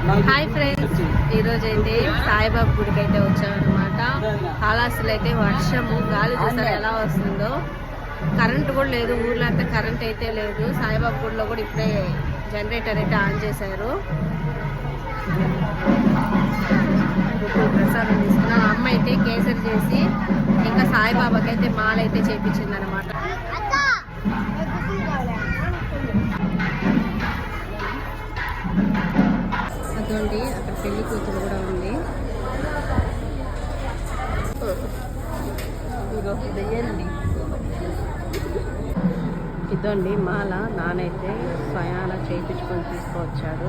Hi friends, ఈరోజు అయితే సాయిబాబా గుడికి అయితే వచ్చామన్నమాట. కాళహస్తిలో అయితే వర్షము గాలి చూసారు ఎలా వస్తుందో. కరెంట్ కూడా లేదు, ఊర్లో అయితే కరెంట్ అయితే లేదు. సాయిబాబా గుడిలో కూడా ఇప్పుడే జనరేటర్ అయితే ఆన్ చేశారు. ప్రసాదం తీసుకున్నాను. అమ్మ అయితే కేసరి చేసి ఇంకా సాయిబాబాకి అయితే మాల అయితే చేయించింది అనమాట. అదండి, అక్కడ పెళ్లి కూతురు కూడా ఉంది. ఇదండి మాల, నానైతే స్వయాన చేయించుకొని తీసుకువచ్చాడు.